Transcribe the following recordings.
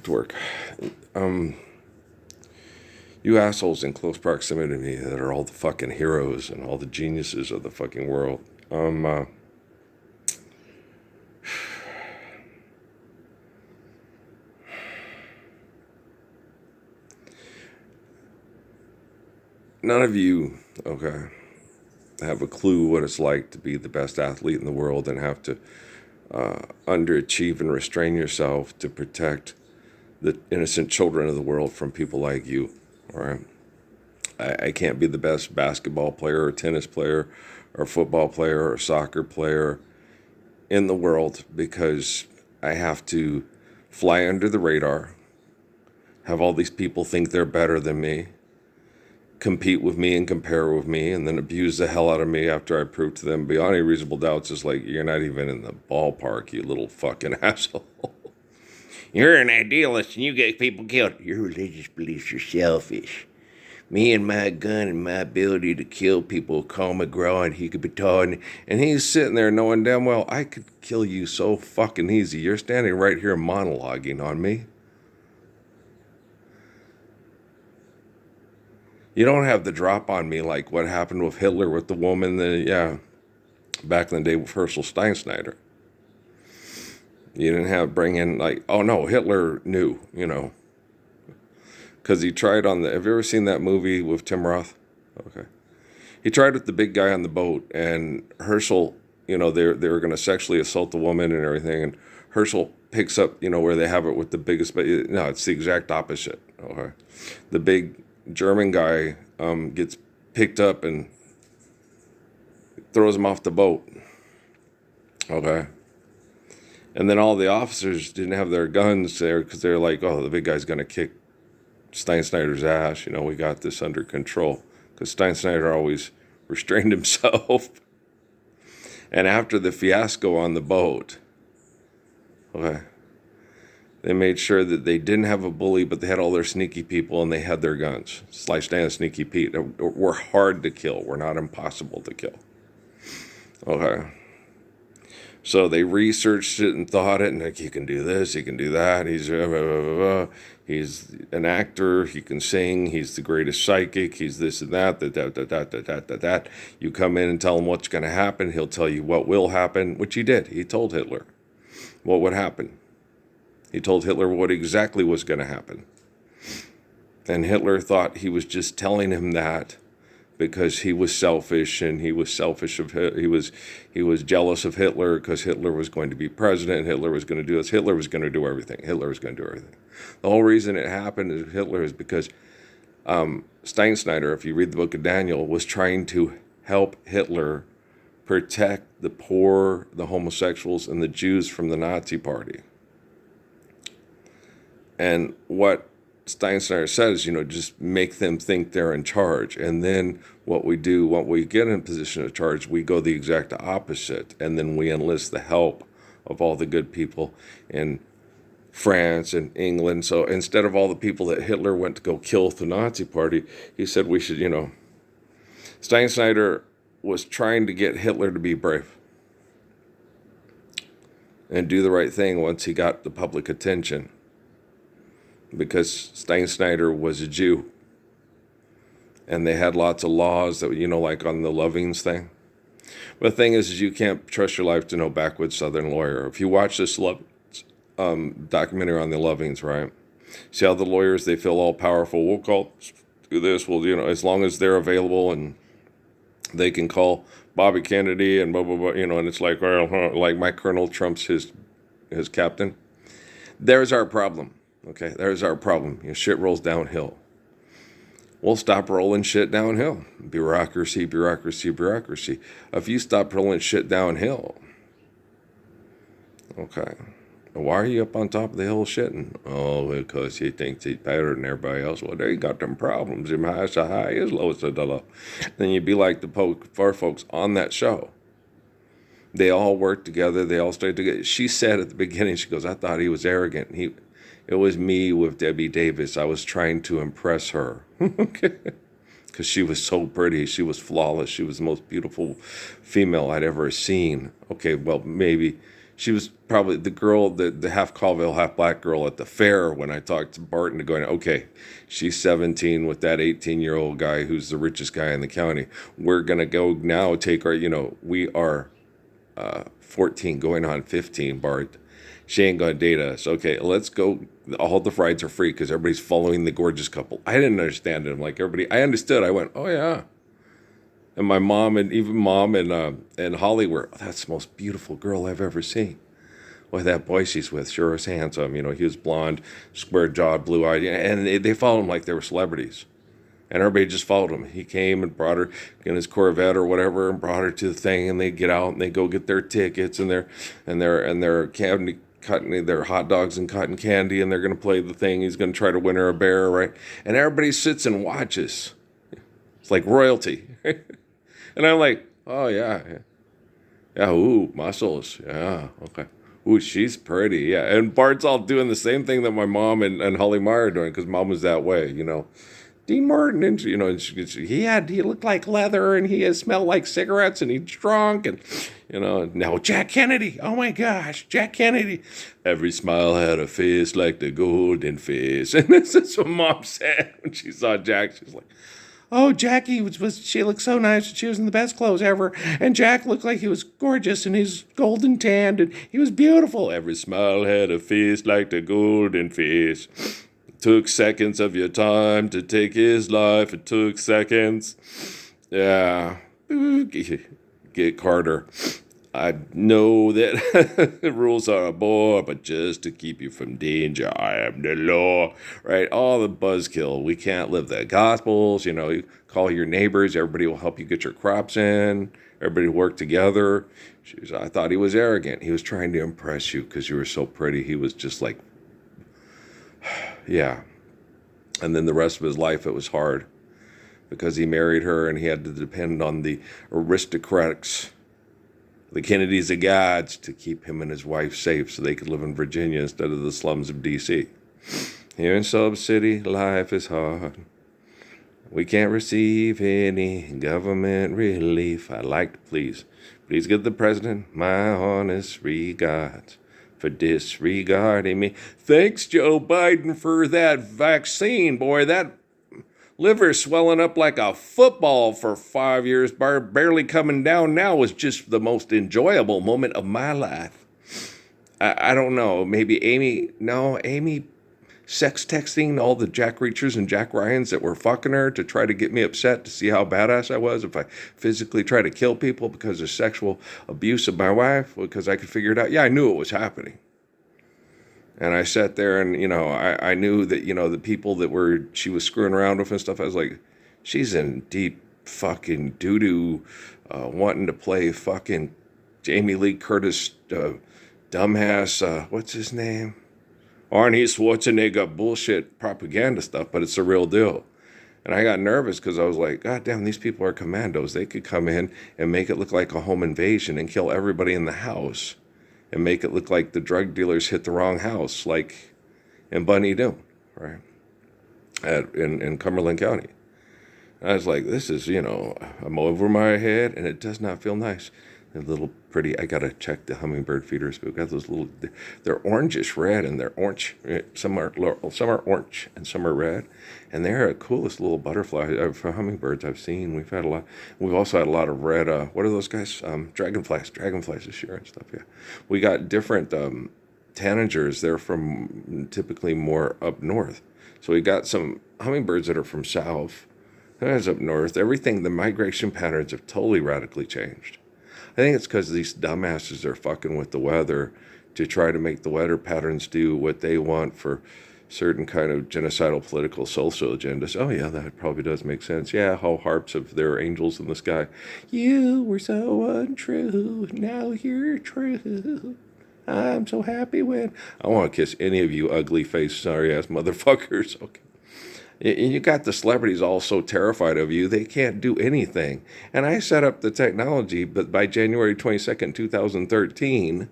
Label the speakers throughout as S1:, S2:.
S1: to work. You assholes in close proximity to me that are all the fucking heroes and all the geniuses of the fucking world. None of you, okay, have a clue what it's like to be the best athlete in the world and have to underachieve and restrain yourself to protect the innocent children of the world from people like you. All right. I can't be the best basketball player or tennis player or football player or soccer player in the world because I have to fly under the radar, have all these people think they're better than me, compete with me and compare with me, and then abuse the hell out of me after I prove to them beyond any reasonable doubts it's like, you're not even in the ballpark, you little fucking asshole. You're an idealist and you get people killed. Your religious beliefs are selfish. Me and my gun and my ability to kill people, Carl McGraw and he could be taught, and he's sitting there knowing damn well I could kill you so fucking easy. You're standing right here monologuing on me. You don't have the drop on me like what happened with Hitler with the woman back in the day with Herschel Steinschneider. You didn't bring in like, oh no, Hitler knew, because he tried have you ever seen that movie with Tim Roth? Okay. He tried with the big guy on the boat, and Herschel, they were going to sexually assault the woman and everything, and Herschel picks up, where they have it with the biggest, no, it's the exact opposite. Okay. The big German guy gets picked up and throws him off the boat. Okay. And then all the officers didn't have their guns there because they're like, oh, the big guy's going to kick Steinschneider's ass. We got this under control. Because Steinschneider always restrained himself. And after the fiasco on the boat, okay, they made sure that they didn't have a bully, but they had all their sneaky people and they had their guns. Slice Dan, Sneaky Pete. We're hard to kill. We're not impossible to kill. Okay. So they researched it and thought it, and like, he can do this, he can do that. He's an actor, he can sing, he's the greatest psychic, he's this and that. You come in and tell him what's going to happen, he'll tell you what will happen, which he did. He told Hitler what would happen. He told Hitler what exactly was going to happen. And Hitler thought he was just telling him that because he was selfish, and he was selfish he was jealous of Hitler because Hitler was going to be president, Hitler was going to do this, Hitler was going to do everything. The whole reason it happened is Hitler is because Steinschneider, if you read the book of Daniel, was trying to help Hitler protect the poor, the homosexuals, and the Jews from the Nazi Party. And what Steinschneider says, just make them think they're in charge. And then what we do, when we get in a position of charge, we go the exact opposite. And then we enlist the help of all the good people in France and England. So instead of all the people that Hitler went to go kill with the Nazi Party, he said we should, Steinschneider was trying to get Hitler to be brave and do the right thing once he got the public attention. Because Steinschneider was a Jew. And they had lots of laws that, like on the Lovings thing. But the thing is you can't trust your life to no backwoods Southern lawyer. If you watch this documentary on the Lovings, right? See how the lawyers, they feel all powerful. We'll do this. Well, as long as they're available and they can call Bobby Kennedy and blah, blah, blah, and it's like, well, like my colonel trumps his captain. There's our problem. Okay, there's our problem. Shit rolls downhill. We'll stop rolling shit downhill. Bureaucracy. If you stop rolling shit downhill, okay, why are you up on top of the hill shitting? Oh, because he thinks he's better than everybody else. Well, they got them problems. Him high is high, his low is the low. Then you'd be like the poor folks on that show. They all work together. They all stay together. She said at the beginning, she goes, I thought he was arrogant. It was me with Debbie Davis. I was trying to impress her. Because she was so pretty. She was flawless. She was the most beautiful female I'd ever seen. Okay, well, maybe She was probably the girl, the half Colville, half black girl at the fair when I talked to Barton, going, okay, she's 17 with that 18-year-old guy who's the richest guy in the county. We're going to go now take our, we are 14 going on 15, Bart. She ain't going to date us. Okay, let's go. All the rides are free because everybody's following the gorgeous couple. I didn't understand it. I'm like, everybody, I understood. I went, oh, yeah. And my mom and even mom and Holly were, oh, that's the most beautiful girl I've ever seen. Well, that boy she's with sure is handsome. He was blonde, square-jawed, blue-eyed. And they followed him like they were celebrities. And everybody just followed him. He came and brought her in his Corvette or whatever and brought her to the thing. And they get out and they go get their tickets and their candy, cutting their hot dogs and cotton candy. And they're going to play the thing. He's going to try to win her a bear, right? And everybody sits and watches. It's like royalty. And I'm like, oh, yeah. Ooh, muscles. Yeah, okay. Ooh, she's pretty. Yeah. And Bart's all doing the same thing that my mom and Holly Meyer are doing because mom was that way, Dean Martin, and he looked like leather and he smelled like cigarettes and he's drunk and, now Jack Kennedy. Oh my gosh, Jack Kennedy. Every smile had a face like the golden face. And this is what mom said when she saw Jack. She's like, oh, Jackie she looked so nice. She was in the best clothes ever. And Jack looked like he was gorgeous and he's golden tanned and he was beautiful. Every smile had a face like the golden face. It took seconds of your time to take his life. It took seconds. Yeah. Get Carter. I know that the rules are a bore, but just to keep you from danger, I am the law, right? All the buzzkill. We can't live the gospels. You call your neighbors. Everybody will help you get your crops in. Everybody work together. I thought he was arrogant. He was trying to impress you because you were so pretty. He was just like, yeah. And then the rest of his life, it was hard because he married her and he had to depend on the aristocrats, the Kennedys of gods, to keep him and his wife safe so they could live in Virginia instead of the slums of D.C. Here in Sub City, life is hard. We can't receive any government relief. I'd like to please give the president my honest regards for disregarding me. Thanks, Joe Biden, for that vaccine. Boy, that liver swelling up like a football for 5 years, barely coming down now, was just the most enjoyable moment of my life. I don't know, maybe Amy sex texting all the Jack Reachers and Jack Ryans that were fucking her to try to get me upset to see how badass I was if I physically try to kill people because of sexual abuse of my wife, because I could figure it out. Yeah, I knew it was happening. And I sat there and, I knew that, the people that she was screwing around with and stuff, I was like, she's in deep fucking doo-doo, wanting to play fucking Jamie Lee Curtis, dumbass, what's his name? Arnie Schwarzenegger bullshit propaganda stuff, but it's the real deal. And I got nervous because I was like, God damn, these people are commandos. They could come in and make it look like a home invasion and kill everybody in the house. And make it look like the drug dealers hit the wrong house, like in Bunny Doon, right? In Cumberland County. And I was like, this is, I'm over my head, and it does not feel nice. A little pretty, I got to check the hummingbird feeders. We've got those little, they're orangish red, and they're orange. Some are orange, and some are red. And they're the coolest little butterfly for hummingbirds I've seen. We've also had a lot of red, what are those guys? Dragonflies this year and stuff, yeah. We got different tanagers. They're from typically more up north. So we got some hummingbirds that are from south. That's up north. Everything, the migration patterns have totally radically changed. I think it's because these dumbasses are fucking with the weather to try to make the weather patterns do what they want for certain kind of genocidal political social agendas. Oh, yeah, that probably does make sense. Yeah, how harps of their angels in the sky. You were so untrue, now you're true. I'm so happy when... I want to kiss any of you ugly-faced, sorry-ass motherfuckers. Okay. You got the celebrities all so terrified of you, they can't do anything. And I set up the technology, but by January 22nd, 2013,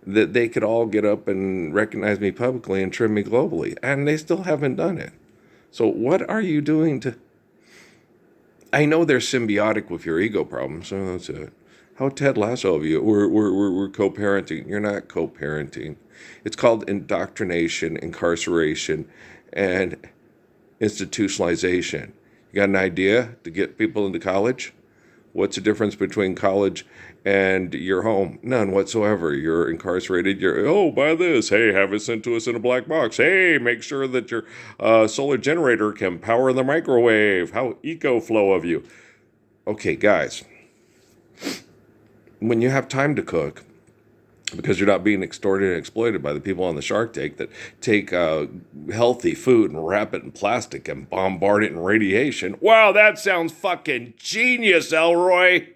S1: that they could all get up and recognize me publicly and trim me globally. And they still haven't done it. So what are you doing to... I know they're symbiotic with your ego problems, so that's it. How Ted Lasso of you? We're co-parenting. You're not co-parenting. It's called indoctrination, incarceration, and institutionalization. You got an idea to get people into college? What's the difference between college and your home? None whatsoever. You're incarcerated. Buy this. Hey, have it sent to us in a black box. Hey, make sure that your solar generator can power the microwave. How eco-flow of you. Okay, guys, when you have time to cook, because you're not being extorted and exploited by the people on the Shark Tank that take healthy food and wrap it in plastic and bombard it in radiation. Wow, that sounds fucking genius, Elroy.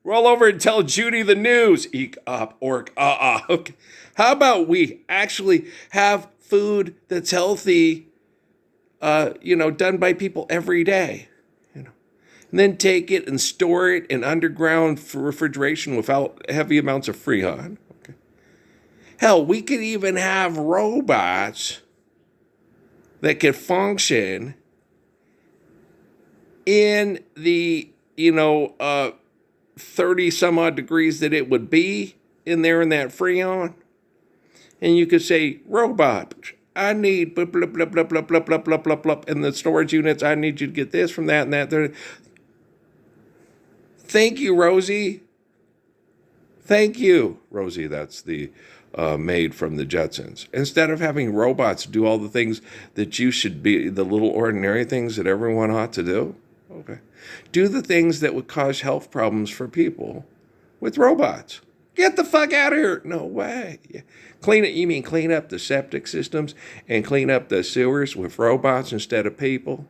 S1: Roll over and tell Judy the news. Eek up, orc, Okay. How about we actually have food that's healthy, done by people every day? And then take it and store it in underground refrigeration without heavy amounts of freon. Okay. Hell, we could even have robots that could function in the, 30 some odd degrees that it would be in there in that freon. And you could say, robot, I need blah, blah, blah, blah, blah, blah, blah, blah, blah, blah. In the storage units, I need you to get this from that and that. Thank you, Rosie. Thank you, Rosie. That's the maid from the Jetsons. Instead of having robots do all the things that you should be, the little ordinary things that everyone ought to do, okay, do the things that would cause health problems for people with robots. Get the fuck out of here. No way. Yeah. Clean up the septic systems and clean up the sewers with robots instead of people?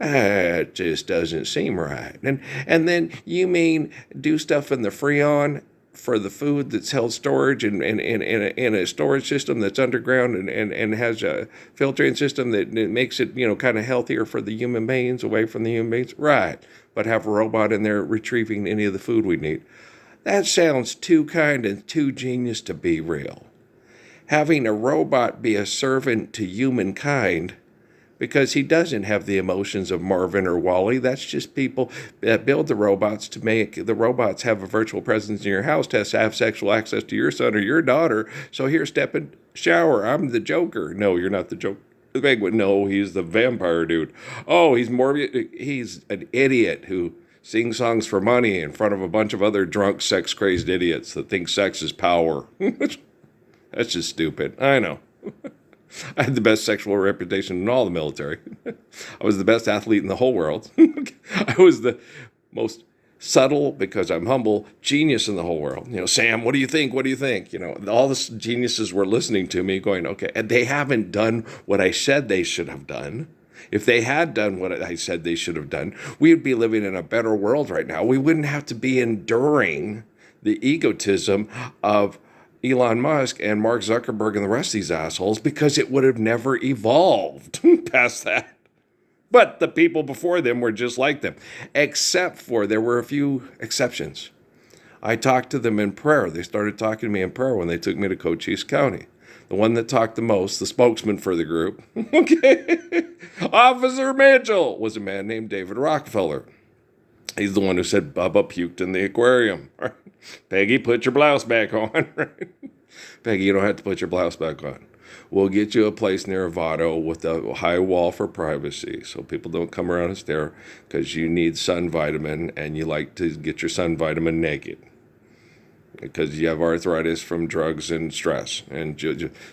S1: It just doesn't seem right. And then you mean do stuff in the Freon for the food that's held storage in a storage system that's underground and has a filtering system that makes it, kind of healthier for the human beings, away from the human beings? Right. But have a robot in there retrieving any of the food we need. That sounds too kind and too genius to be real. Having a robot be a servant to humankind, because he doesn't have the emotions of Marvin or Wally. That's just people that build the robots to make the robots have a virtual presence in your house, to have sexual access to your son or your daughter. So here, step in, shower. I'm the Joker. No, you're not the Joker. The Penguin. No, he's the vampire dude. Oh, he's an idiot who sings songs for money in front of a bunch of other drunk, sex-crazed idiots that think sex is power. That's just stupid. I know. I had the best sexual reputation in all the military. I was the best athlete in the whole world. I was the most subtle, because I'm humble, genius in the whole world. Sam, what do you think? What do you think? All the geniuses were listening to me going, okay, and they haven't done what I said they should have done. If they had done what I said they should have done, we would be living in a better world right now. We wouldn't have to be enduring the egotism of Elon Musk and Mark Zuckerberg and the rest of these assholes, because it would have never evolved past that. But the people before them were just like them, except for there were a few exceptions. I talked to them in prayer. They started talking to me in prayer when they took me to Cochise County. The one that talked the most, the spokesman for the group, okay, Officer Mitchell, was a man named David Rockefeller. He's the one who said Bubba puked in the aquarium. Right? Peggy, put your blouse back on. Right? Peggy, you don't have to put your blouse back on. We'll get you a place near Avado with a high wall for privacy, so people don't come around and stare, because you need sun vitamin and you like to get your sun vitamin naked, because you have arthritis from drugs and stress. And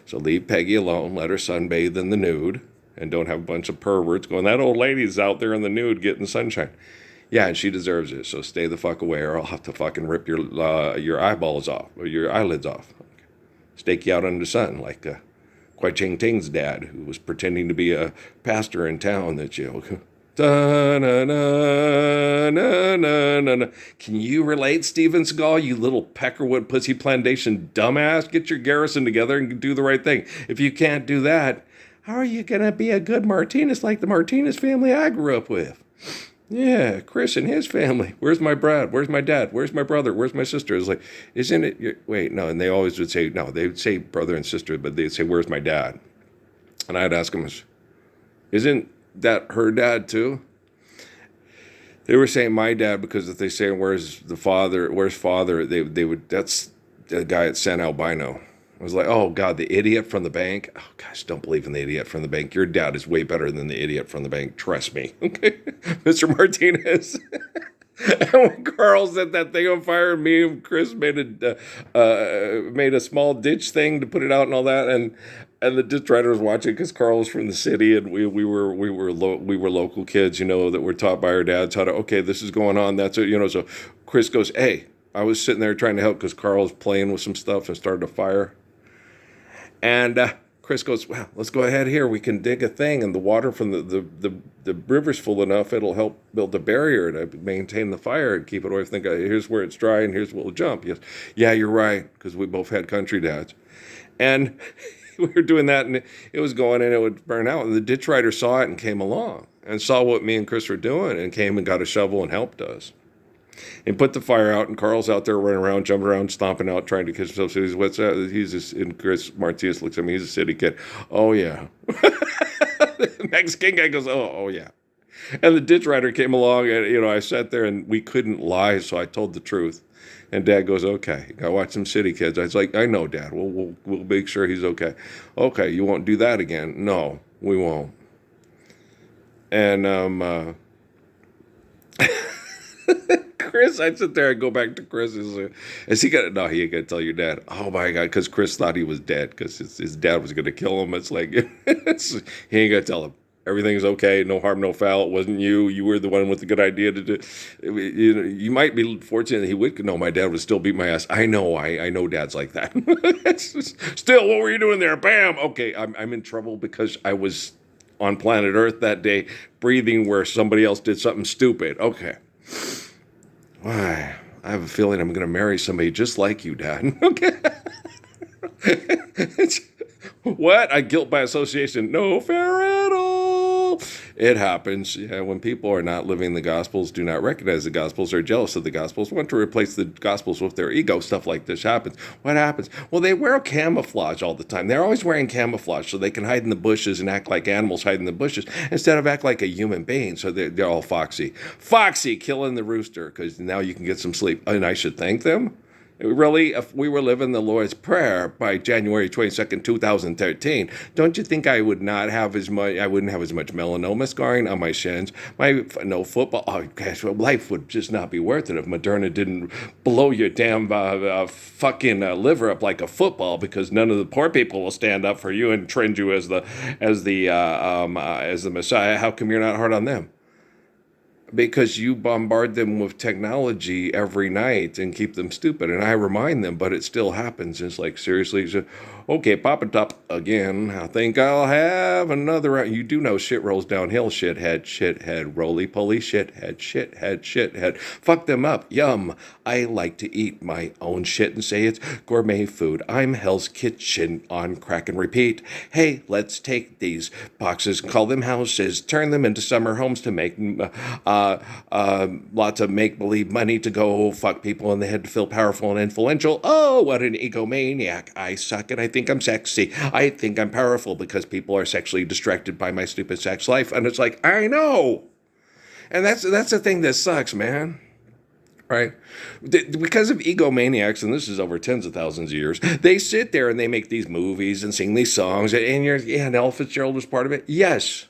S1: so leave Peggy alone. Let her sunbathe in the nude, and don't have a bunch of perverts going, that old lady's out there in the nude getting sunshine. Yeah, and she deserves it, so stay the fuck away, or I'll have to fucking rip your eyeballs off, or your eyelids off. Okay. Stake you out under the sun, like Kwai Ching Ting's dad, who was pretending to be a pastor in town that, Can you relate, Steven Seagal, you little Peckerwood Pussy Plantation dumbass? Get your garrison together and do the right thing. If you can't do that, how are you going to be a good Martinez like the Martinez family I grew up with? Yeah, Chris and his family. Where's my Brad? Where's my dad? Where's my brother? Where's my sister? It's like, isn't it? Wait, no. And they always would say, no, they would say brother and sister, but they'd say, where's my dad? And I'd ask them, isn't that her dad too? They were saying my dad because if they say where's father, they would that's the guy at San Albino. I was like, oh God, the idiot from the bank. Oh gosh, don't believe in the idiot from the bank. Your dad is way better than the idiot from the bank. Trust me. Okay, Mr. Martinez. And when Carl set that thing on fire, me and Chris made a small ditch thing to put it out and all that, and the ditch rider was watching because Carl was from the city, and we were local kids, that were taught by our dads how to, okay, this is going on, that's it. So Chris goes, hey, I was sitting there trying to help because Carl was playing with some stuff and started a fire, and Chris goes, well, let's go ahead here. We can dig a thing, and the water from the river's full enough. It'll help build a barrier to maintain the fire and keep it away from the guy. Here's where it's dry, and here's where we'll jump. Yes, yeah, you're right, because we both had country dads. And we were doing that, and it was going, and it would burn out. And the ditch rider saw it and came along and saw what me and Chris were doing and came and got a shovel and helped us. And put the fire out, and Carl's out there running around, jumping around, stomping out, trying to catch himself. So he's, what's that? And Chris Martinez looks at me, he's a city kid. Oh, yeah. The Mexican guy goes, oh, yeah. And the ditch rider came along, and, I sat there, and we couldn't lie, so I told the truth. And Dad goes, okay, I watch some city kids. I was like, I know, Dad. We'll make sure he's okay. Okay, you won't do that again. No, we won't. And, Chris, I'd sit there and go back to Chris. Is he gonna? No, he ain't gonna tell your dad. Oh my God, because Chris thought he was dead because his dad was gonna kill him. It's like he ain't gonna tell him. Everything's okay, no harm, no foul. It wasn't you. You were the one with the good idea to do. You might be fortunate that he would. No, my dad would still beat my ass. I know. I know dads like that. Still, what were you doing there? Bam. Okay, I'm in trouble because I was on planet Earth that day, breathing where somebody else did something stupid. Okay. Why? I have a feeling I'm going to marry somebody just like you, Dad. Okay. What? I guilt by association. No fair at all. It happens. Yeah, when people are not living the Gospels, do not recognize the Gospels, are jealous of the Gospels, want to replace the Gospels with their ego, stuff like this happens. What happens? Well, they wear camouflage all the time. They're always wearing camouflage so they can hide in the bushes and act like animals hide in the bushes instead of act like a human being. So they're all foxy. Foxy, killing the rooster because now you can get some sleep. And I should thank them. Really, if we were living the Lord's Prayer by January 22nd, 2013, don't you think I wouldn't have as much melanoma scarring on my shins? No football. Oh, gosh, well, life would just not be worth it if Moderna didn't blow your damn fucking liver up like a football because none of the poor people will stand up for you and trend you as the Messiah. How come you're not hard on them? Because you bombard them with technology every night and keep them stupid. And I remind them, but it still happens. It's like, seriously, so, okay, pop and top again. I think I'll have another round. You do know shit rolls downhill, shithead, roly-poly, shithead. Fuck them up, yum. I like to eat my own shit and say it's gourmet food. I'm Hell's Kitchen on crack and repeat. Hey, let's take these boxes, call them houses, turn them into summer homes to make lots of make-believe money to go fuck people in the head to feel powerful and influential. Oh, what an egomaniac. I suck and I think I'm sexy. I think I'm powerful because people are sexually distracted by my stupid sex life. And it's like, I know. And that's the thing that sucks, man. Right? Because of egomaniacs, and this is over tens of thousands of years, they sit there and they make these movies and sing these songs. And and Ella Fitzgerald was part of it? Yes.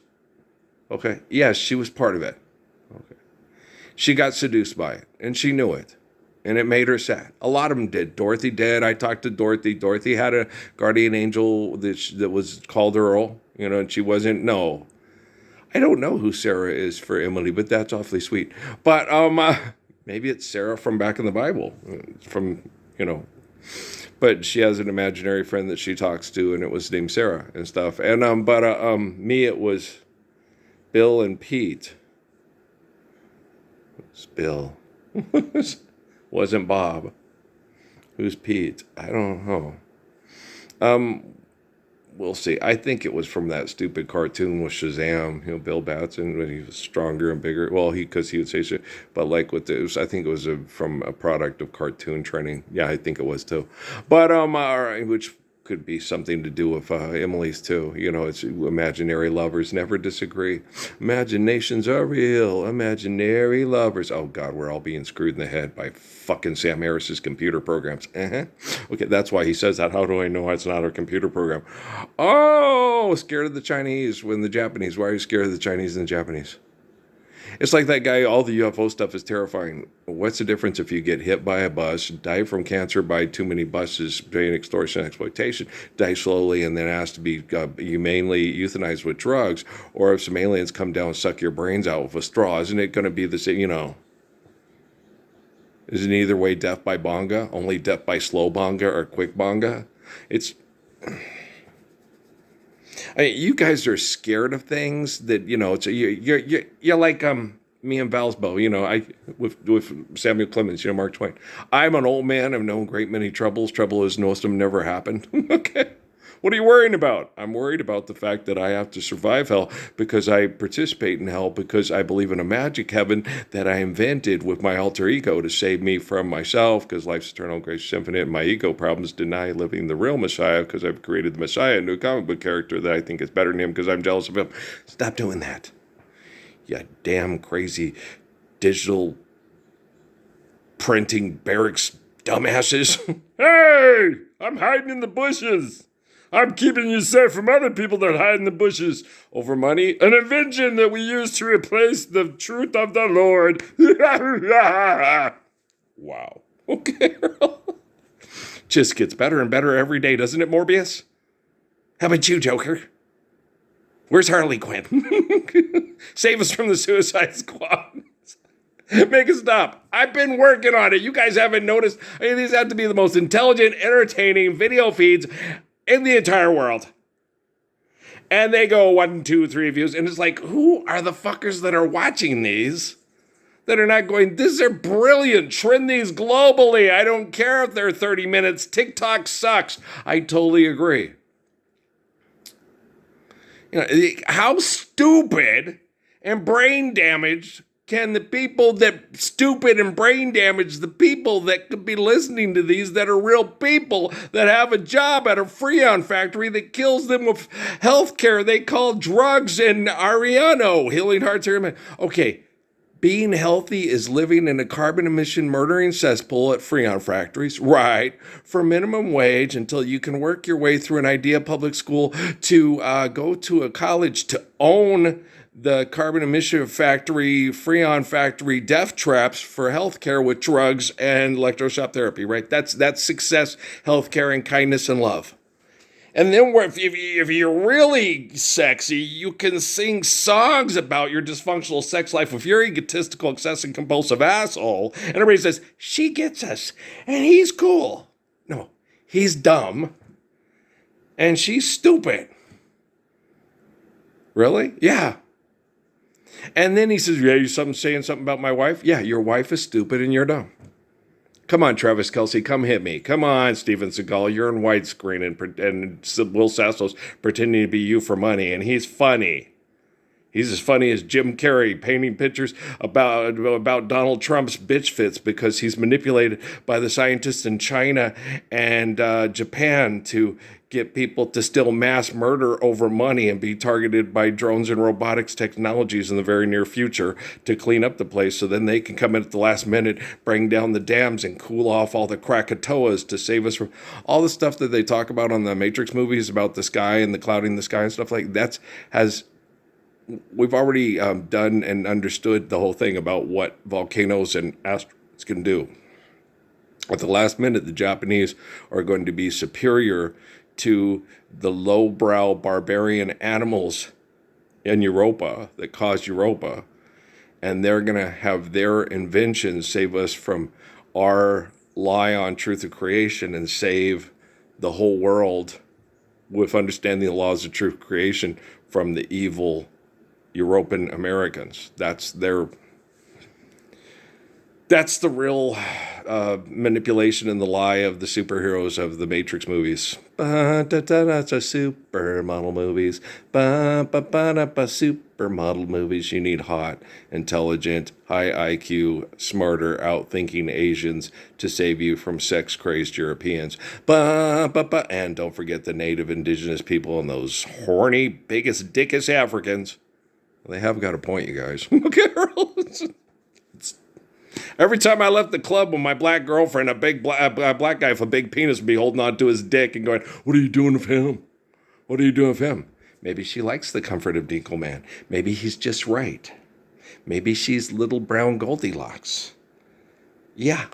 S1: Okay. Yes, she was part of it. Okay. She got seduced by it, and she knew it, and it made her sad. A lot of them did. Dorothy did. I talked to Dorothy. Dorothy had a guardian angel that was called Earl, and she wasn't. No, I don't know who Sarah is for Emily, but that's awfully sweet. But maybe it's Sarah from back in the Bible, But she has an imaginary friend that she talks to, and it was named Sarah and stuff. And me, it was Bill and Pete. It's Bill. Wasn't Bob. Who's Pete? I don't know. We'll see. I think it was from that stupid cartoon with Shazam. Bill Batson when he was stronger and bigger. Well, because he would say shit. But like with this, I think it was from a product of cartoon training. Yeah, I think it was too. But which could be something to do with Emily's too. You know, it's imaginary lovers never disagree. Imaginations are real. Imaginary lovers. Oh God, we're all being screwed in the head by fucking Sam Harris's computer programs. Okay, that's why he says that. How do I know it's not a computer program? Oh, scared of the Chinese when the Japanese. Why are you scared of the Chinese and the Japanese? It's like that guy, all the UFO stuff is terrifying. What's the difference if you get hit by a bus, die from cancer by too many buses, being extortion, exploitation, die slowly, and then asked to be humanely euthanized with drugs, or if some aliens come down and suck your brains out with a straw? Isn't it going to be the same, you know? Isn't either way death by bonga, only death by slow bonga or quick bonga? It's... I mean, you guys are scared of things that, you know, it's you're like me and Valsbo, you know, with Samuel Clemens, you know, Mark Twain. I'm an old man. I've known a great many troubles. Trouble is most of them never happened. Okay. What are you worrying about? I'm worried about the fact that I have to survive hell because I participate in hell because I believe in a magic heaven that I invented with my alter ego to save me from myself because life's eternal, grace is infinite, and my ego problems deny living the real Messiah because I've created the Messiah, a new comic book character that I think is better than him because I'm jealous of him. Stop doing that. You damn crazy digital printing barracks dumbasses. Hey, I'm hiding in the bushes. I'm keeping you safe from other people that hide in the bushes over money, an invention that we use to replace the truth of the Lord. Wow. Okay. Just gets better and better every day, doesn't it, Morbius? How about you, Joker? Where's Harley Quinn? Save us from the Suicide Squad. Make it stop. I've been working on it. You guys haven't noticed. I mean, these have to be the most intelligent, entertaining video feeds in the entire world. And they go 1, 2, 3 views. And it's like, who are the fuckers that are watching these that are not going, these are brilliant. Trend these globally. I don't care if they're 30 minutes. TikTok sucks. I totally agree. You know, how stupid and brain damaged can the people that stupid and brain damaged, the people that could be listening to these that are real people that have a job at a Freon factory that kills them with health care they call drugs and Ariano, healing hearts. Okay, being healthy is living in a carbon emission murdering cesspool at Freon factories, right, for minimum wage until you can work your way through an idea public school to go to a college to own the carbon emission factory, Freon factory death traps for healthcare with drugs and electroshock therapy, right? That's success, healthcare, and kindness and love. And then if you're really sexy, you can sing songs about your dysfunctional sex life with your egotistical, obsessive, compulsive asshole. And everybody says, she gets us, and he's cool. No, he's dumb, and she's stupid. Really? Yeah. And then he says, yeah, you saying something about my wife? Yeah, your wife is stupid and you're dumb. Come on, Travis Kelce, come hit me. Come on, Steven Seagal, you're in widescreen and Will Sasso's pretending to be you for money, and he's funny. He's as funny as Jim Carrey painting pictures about Donald Trump's bitch fits because he's manipulated by the scientists in China and Japan to get people to still mass murder over money and be targeted by drones and robotics technologies in the very near future to clean up the place so then they can come in at the last minute, bring down the dams and cool off all the Krakatoas to save us from all the stuff that they talk about on the Matrix movies about the sky and the clouding the sky and stuff like that. We've already done and understood the whole thing about what volcanoes and asteroids can do. At the last minute, the Japanese are going to be superior to the lowbrow barbarian animals in Europa that caused Europa. And they're going to have their inventions save us from our lie on truth of creation and save the whole world with understanding the laws of truth creation from the evil European Americans. That's That's the real manipulation and the lie of the superheroes of the Matrix movies. That's a supermodel movies. Supermodel movies. You need hot, intelligent, high IQ, smarter, outthinking Asians to save you from sex-crazed Europeans. And don't forget the native indigenous people and those horny, biggest, dickest Africans. They have got a point, you guys. Every time I left the club with my black girlfriend, a black guy with a big penis would be holding on to his dick and going, "What are you doing with him? What are you doing with him?" Maybe she likes the comfort of Dinkle Man. Maybe he's just right. Maybe she's little brown Goldilocks. Yeah.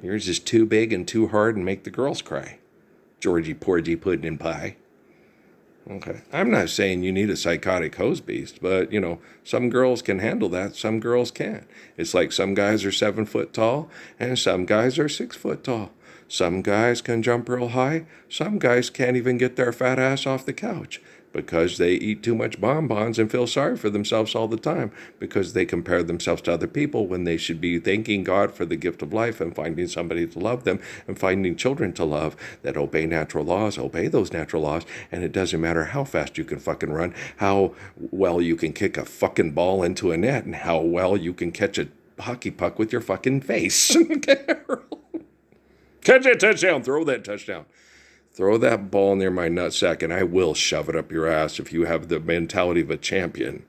S1: Yours is too big and too hard and make the girls cry. Georgie Porgy Puddin' and Pie. Okay. I'm not saying you need a psychotic hose beast, but, some girls can handle that. Some girls can't. It's like some guys are 7 foot tall and some guys are 6 foot tall. Some guys can jump real high. Some guys can't even get their fat ass off the couch because they eat too much bonbons and feel sorry for themselves all the time because they compare themselves to other people when they should be thanking God for the gift of life and finding somebody to love them and finding children to love that obey natural laws, obey those natural laws, and it doesn't matter how fast you can fucking run, how well you can kick a fucking ball into a net, and how well you can catch a hockey puck with your fucking face. Catch that touchdown, throw that touchdown. Throw that ball near my nutsack and I will shove it up your ass if you have the mentality of a champion.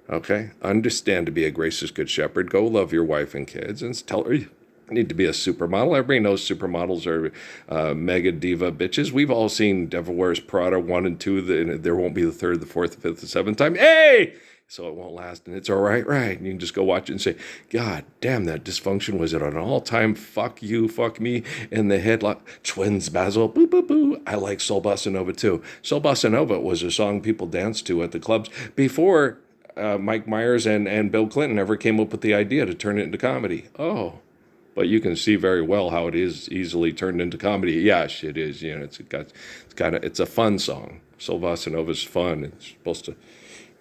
S1: Okay? Understand to be a gracious good shepherd. Go love your wife and kids and tell her you need to be a supermodel. Everybody knows supermodels are mega diva bitches. We've all seen Devil Wears Prada 1 and 2. There won't be the third, the fourth, the fifth, the seventh time. Hey! So it won't last, and it's all right, right? And you can just go watch it and say, God damn, that dysfunction was at an all-time fuck you, fuck me in the headlock. Twins, Basil, boo, boo, boo. I like Soul Bossa Nova, too. Soul Bossa Nova was a song people danced to at the clubs before Mike Myers and Bill Clinton ever came up with the idea to turn it into comedy. Oh, but you can see very well how it is easily turned into comedy. Yes, it is. It's a fun song. Soul Bossa Nova is fun. It's supposed to...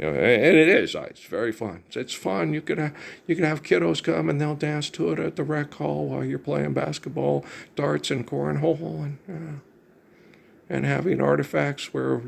S1: and it is. It's very fun. It's fun. You can have kiddos come and they'll dance to it at the rec hall while you're playing basketball, darts, and cornhole, and having artifacts where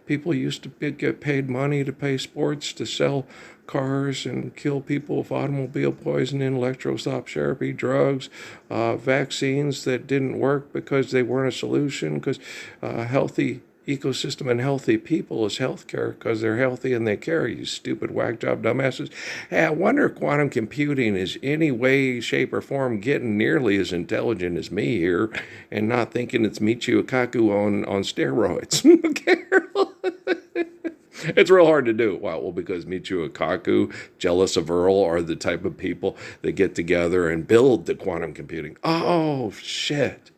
S1: people used to get paid money to pay sports to sell cars and kill people with automobile poisoning, electroshock therapy, drugs, vaccines that didn't work because they weren't a solution, because healthy ecosystem and healthy people is healthcare because they're healthy and they care, you stupid whack job dumbasses. Hey, I wonder if quantum computing is any way, shape, or form getting nearly as intelligent as me here and not thinking it's Michio Kaku on steroids. It's real hard to do. Well, because Michio Kaku, jealous of Earl, are the type of people that get together and build the quantum computing. Oh, shit.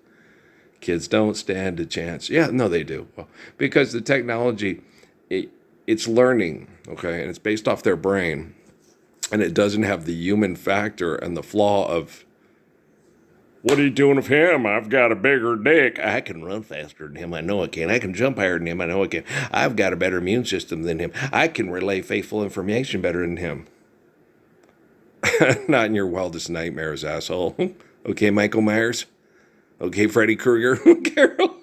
S1: Kids don't stand a chance. Yeah, no, they do. Well, because the technology, it's learning, okay, and it's based off their brain, and it doesn't have the human factor and the flaw of, what are you doing with him? I've got a bigger dick. I can run faster than him. I know I can. I can jump higher than him. I know I can. I've got a better immune system than him. I can relay faithful information better than him. Not in your wildest nightmares, asshole. Okay, Michael Myers? Okay, Freddy Krueger, Carol.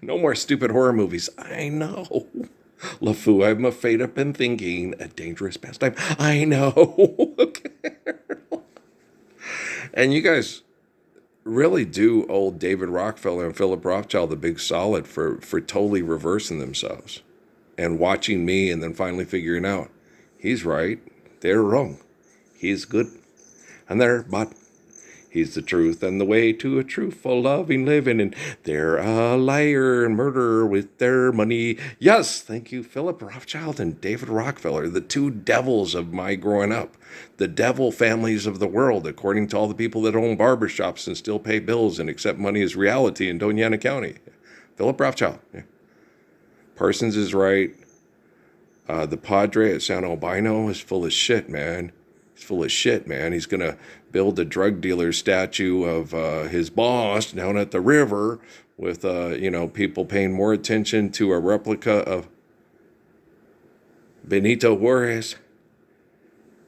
S1: No more stupid horror movies. I know. LeFou, I'm afraid I've been thinking a dangerous pastime. I know. Carol. And you guys really do old David Rockefeller and Philip Rothschild a big solid for totally reversing themselves and watching me and then finally figuring out he's right, they're wrong. He's good and they're bad. He's the truth and the way to a truthful, loving living, and they're a liar and murderer with their money. Yes, thank you, Philip Rothschild and David Rockefeller, the two devils of my growing up, the devil families of the world, according to all the people that own barbershops and still pay bills and accept money as reality in Doñana County. Philip Rothschild. Yeah. Parsons is right. The Padre at San Albino is full of shit, man. He's full of shit, man. He's going to build a drug dealer statue of his boss down at the river with, people paying more attention to a replica of Benito Juarez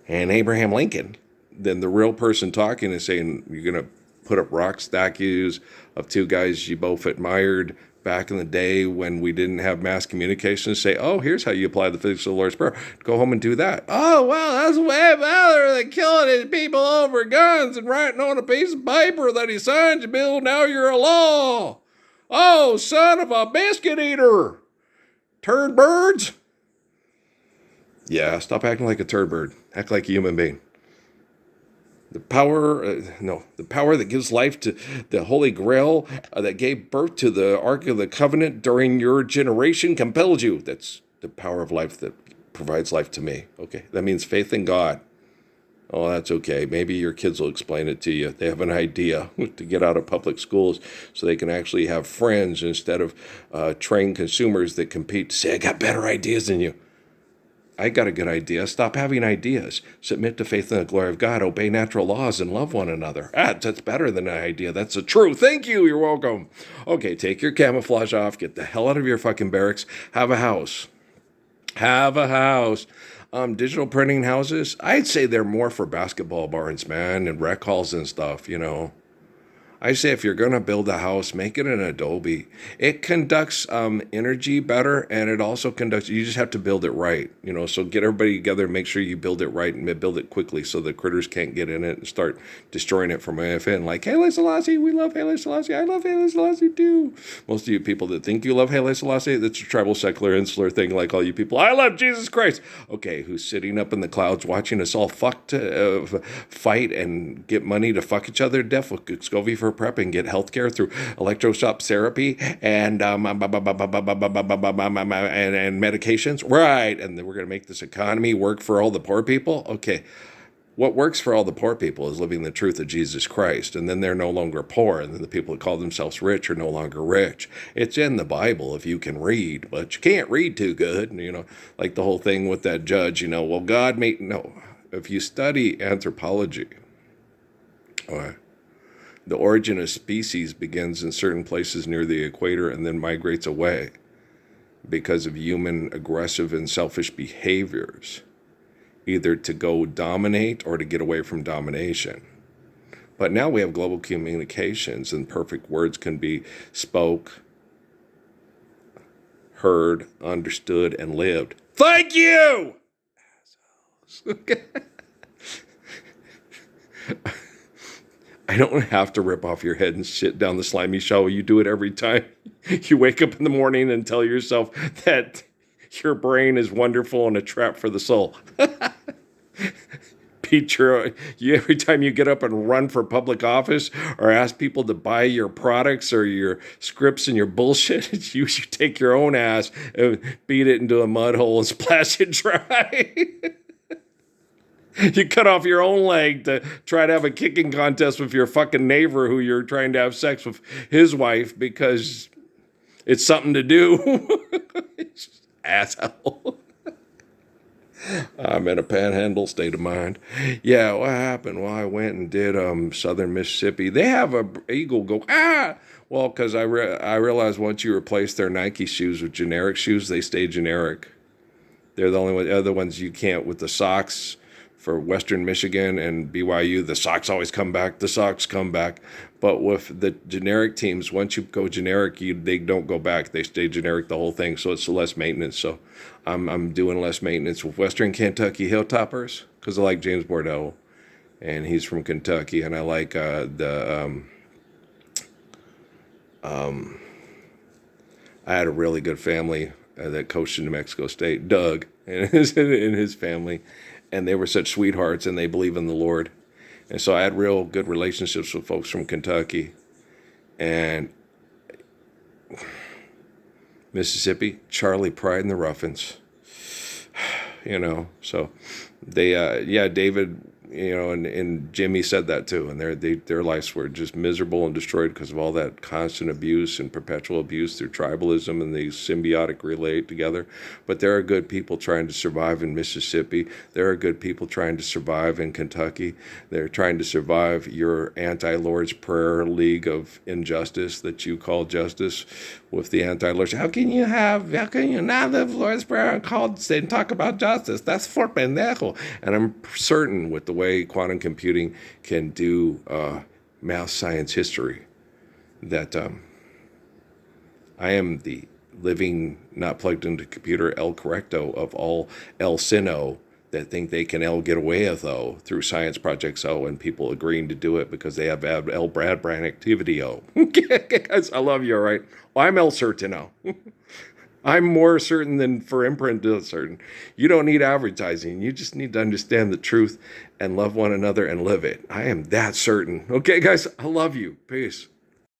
S1: and Abraham Lincoln than the real person talking and saying, you're going to put up rock statues of two guys you both admired back in the day when we didn't have mass communication, say, oh, here's how you apply the physics of the Lord's Prayer. Go home and do that. Oh, well, that's way better than killing his people over guns and writing on a piece of paper that he signed you, Bill. Now you're a law. Oh, son of a biscuit eater. Turd birds. Yeah, stop acting like a turd bird. Act like a human being. The power that gives life to the Holy Grail that gave birth to the Ark of the Covenant during your generation compelled you. That's the power of life that provides life to me. Okay, that means faith in God. Oh, that's okay. Maybe your kids will explain it to you. They have an idea to get out of public schools so they can actually have friends instead of trained consumers that compete to say, I got better ideas than you. I got a good idea. Stop having ideas. Submit to faith in the glory of God. Obey natural laws and love one another. That's better than an idea. That's the truth. Thank you. You're welcome. Okay, take your camouflage off. Get the hell out of your fucking barracks. Have a house. Have a house. Digital printing houses, I'd say they're more for basketball barns, man, and rec halls and stuff, you know. I say if you're going to build a house, make it an Adobe. It conducts energy better, and it also conducts, you just have to build it right, you know. So get everybody together and make sure you build it right and build it quickly so the critters can't get in it and start destroying it from within. Like, Haile Selassie, we love Haile Selassie. I love Haile Selassie too. Most of you people that think you love Haile Selassie, that's a tribal, secular, insular thing like all you people. I love Jesus Christ. Okay, who's sitting up in the clouds watching us all fight and get money to fuck each other to death with Scovy for prep and get healthcare through electroshock therapy and medications, right? And then we're going to make this economy work for all the poor people. Okay, what works for all the poor people is living the truth of Jesus Christ, and then they're no longer poor, and then the people that call themselves rich are no longer rich. It's in the Bible if you can read, but you can't read too good. You know, like the whole thing with that judge. You know, well, God made no. If you study anthropology, all right. The origin of species begins in certain places near the equator and then migrates away because of human aggressive and selfish behaviors, either to go dominate or to get away from domination. But now we have global communications and perfect words can be spoke, heard, understood, and lived. Thank you! I don't have to rip off your head and shit down the slimy shovel. You do it every time you wake up in the morning and tell yourself that your brain is wonderful and a trap for the soul. Every time you get up and run for public office or ask people to buy your products or your scripts and your bullshit, you should take your own ass and beat it into a mud hole and splash it dry. You cut off your own leg to try to have a kicking contest with your fucking neighbor who you're trying to have sex with his wife because it's something to do. Asshole. I'm in a panhandle state of mind. Yeah, what happened? Well, I went and did Southern Mississippi. They have a eagle go, ah! Well, because I realized once you replace their Nike shoes with generic shoes, they stay generic. They're the only other ones you can't with the socks. For Western Michigan and BYU, the socks always come back. The socks come back. But with the generic teams, once you go generic, they don't go back. They stay generic the whole thing, so it's less maintenance. So I'm doing less maintenance with Western Kentucky Hilltoppers because I like James Bordeaux, and he's from Kentucky, and I like I had a really good family that coached in New Mexico State, Doug, and his family. And they were such sweethearts, and they believe in the Lord. And so I had real good relationships with folks from Kentucky. And Mississippi, Charlie Pride and the Ruffins. You know, so they, David, you know, and Jimmy said that too. And their lives were just miserable and destroyed because of all that constant abuse and perpetual abuse through tribalism, and these symbiotic relate together. But there are good people trying to survive in Mississippi. There are good people trying to survive in Kentucky. They're trying to survive your anti-Lord's Prayer league of injustice that you call justice with the anti-Lord's. How can you not live Lord's Prayer and talk about justice? That's for pendejo. And I'm certain with the way way quantum computing can do math, science, history. That I am the living, not plugged into computer El Correcto of all El Sino that think they can El get away with O through Science Projects O and people agreeing to do it because they have El Bradbrand activity O. Guys, I love you, all right? Well, I'm El Certain O. I'm more certain than for imprint is certain. You don't need advertising. You just need to understand the truth and love one another and live it. I am that certain. Okay, guys, I love you. Peace.